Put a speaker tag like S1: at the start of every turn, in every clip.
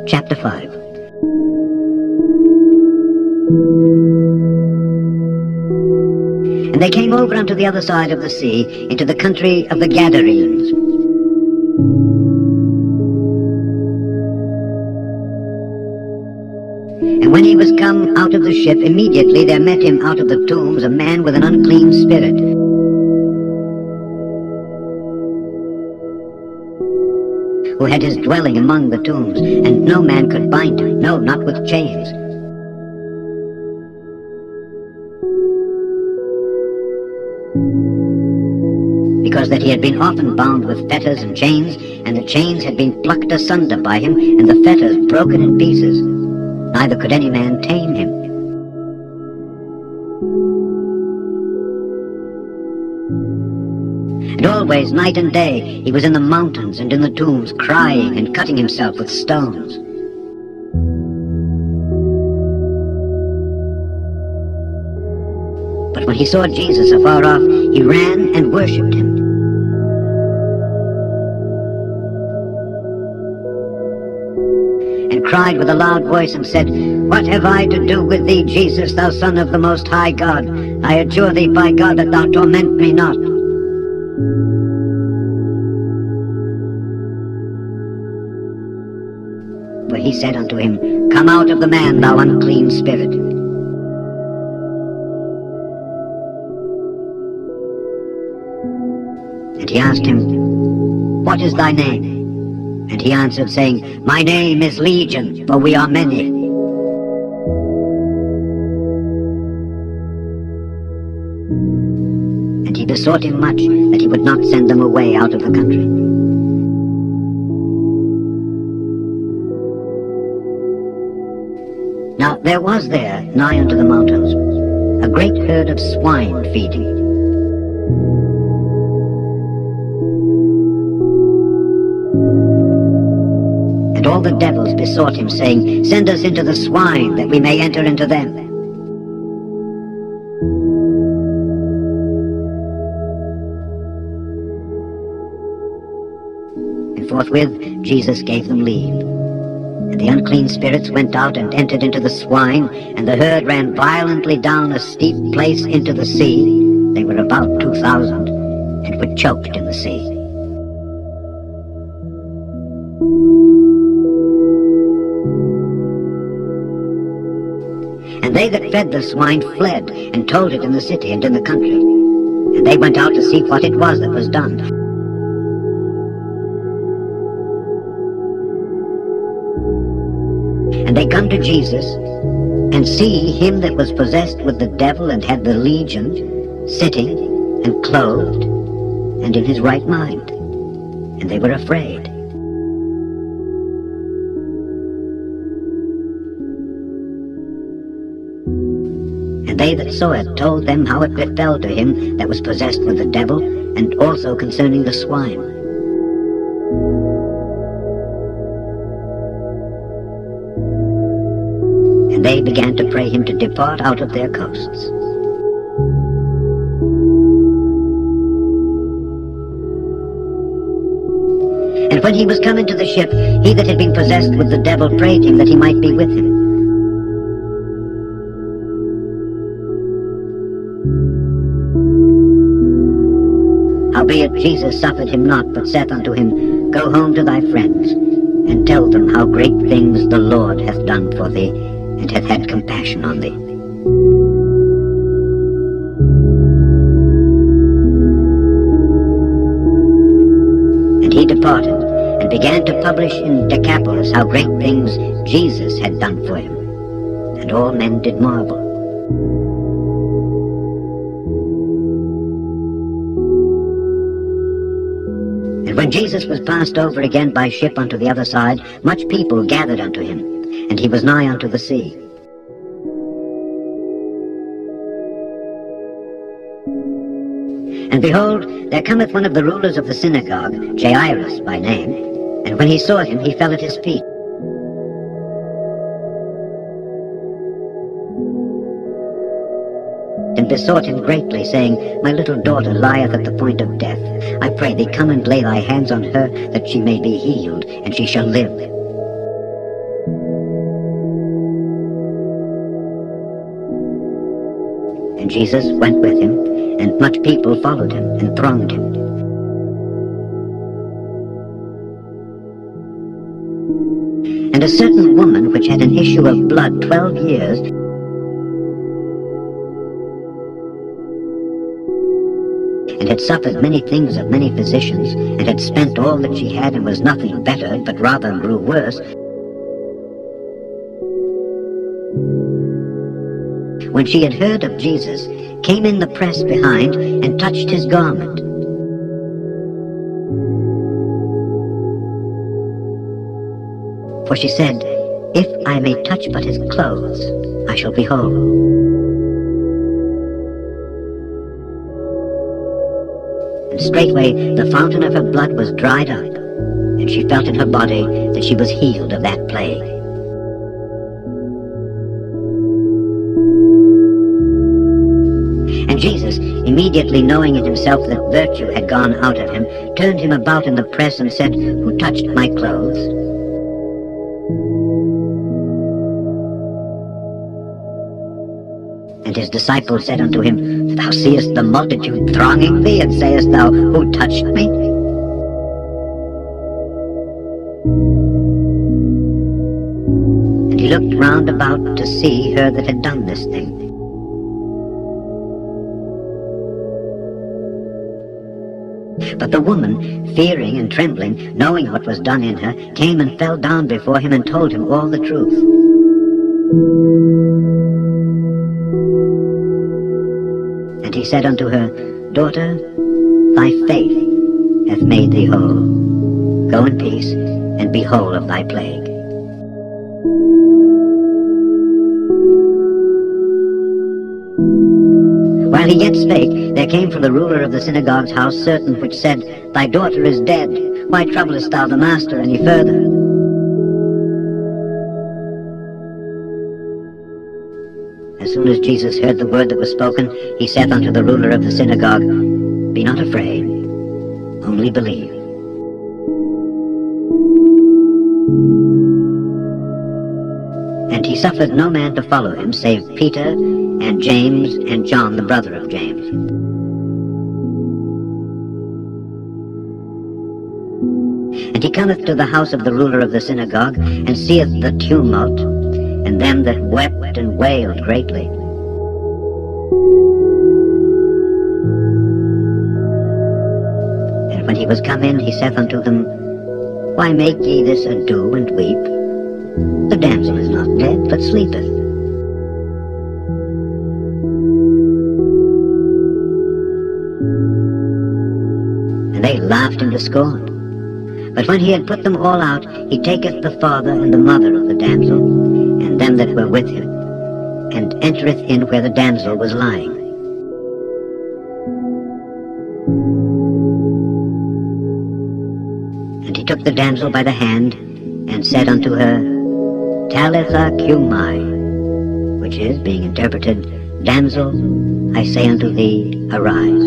S1: Chapter 5. And they came over unto the other side of the sea, into the country of the Gadarenes. And when he was come out of the ship, immediately there met him out of the tombs a man with an unclean spirit, who had his dwelling among the tombs, and no man could bind him, no, not with chains. Because that he had been often bound with fetters and chains, and the chains had been plucked asunder by him, and the fetters broken in pieces. Neither could any man tame him. And always, night and day, he was in the mountains and in the tombs, crying and cutting himself with stones. But when he saw Jesus afar off, he ran and worshipped him. And cried with a loud voice and said, What have I to do with thee, Jesus, thou Son of the Most High God? I adjure thee by God that thou torment me not. For he said unto him, Come out of the man, thou unclean spirit. And he asked him, What is thy name? And he answered, saying, My name is Legion, for we are many. And he besought him much that he would not send them away out of the country. Now there was there, nigh unto the mountains, a great herd of swine feeding. And all the devils besought him, saying, Send us into the swine, that we may enter into them. And forthwith Jesus gave them leave. And the unclean spirits went out and entered into the swine, and the herd ran violently down a steep place into the sea. They were about 2,000, and were choked in the sea. And they that fed the swine fled, and told it in the city and in the country. And they went out to see what it was that was done. And they come to Jesus, and see him that was possessed with the devil and had the legion, sitting, and clothed, and in his right mind. And they were afraid. And they that saw it told them how it befell to him that was possessed with the devil, and also concerning the swine. And they began to pray him to depart out of their coasts. And when he was come into the ship, he that had been possessed with the devil prayed him that he might be with him. Howbeit Jesus suffered him not, but saith unto him, Go home to thy friends, and tell them how great things the Lord hath done for thee, and hath had compassion on thee. And he departed, and began to publish in Decapolis how great things Jesus had done for him. And all men did marvel. And when Jesus was passed over again by ship unto the other side, much people gathered unto him, and he was nigh unto the sea. And behold, there cometh one of the rulers of the synagogue, Jairus by name, and when he saw him, he fell at his feet. and besought him greatly, saying, My little daughter lieth at the point of death. I pray thee, come and lay thy hands on her, that she may be healed, and she shall live. And Jesus went with him, and much people followed him and thronged him. And a certain woman which had an issue of blood 12 years, and had suffered many things of many physicians, and had spent all that she had, and was nothing better, but rather grew worse, when she had heard of Jesus, came in the press behind, and touched his garment. For she said, If I may touch but his clothes, I shall be whole. And straightway the fountain of her blood was dried up, and she felt in her body that she was healed of that plague. And Jesus, immediately knowing in himself that virtue had gone out of him, turned him about in the press and said, Who touched my clothes? And his disciples said unto him, Thou seest the multitude thronging thee, and sayest thou, Who touched me? And he looked round about to see her that had done this thing. But the woman, fearing and trembling, knowing what was done in her, came and fell down before him and told him all the truth. And he said unto her, Daughter, thy faith hath made thee whole. Go in peace, and be whole of thy plague. While he yet spake, there came from the ruler of the synagogue's house certain which said, Thy daughter is dead. Why troublest thou the master any further? As soon as Jesus heard the word that was spoken, he saith unto the ruler of the synagogue, Be not afraid, only believe. And he suffered no man to follow him, save Peter, and James, and John, the brother of James. And he cometh to the house of the ruler of the synagogue, and seeth the tumult, and them that wept and wailed greatly. And when he was come in, he saith unto them, Why make ye this ado and weep? The damsel is not dead, but sleepeth. And they laughed him to scorn. But when he had put them all out, he taketh the father and the mother of the damsel, and them that were with him, and entereth in where the damsel was lying. And he took the damsel by the hand, and said unto her, Talitha cumi, which is, being interpreted, Damsel, I say unto thee, arise.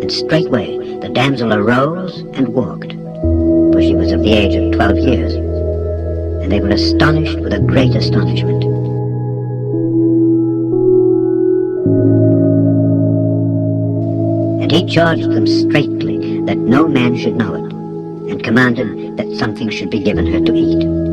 S1: And straightway the damsel arose and walked, for she was of the age of 12 years. And they were astonished with a great astonishment. And he charged them straitly that no man should know it, and commanded that something should be given her to eat.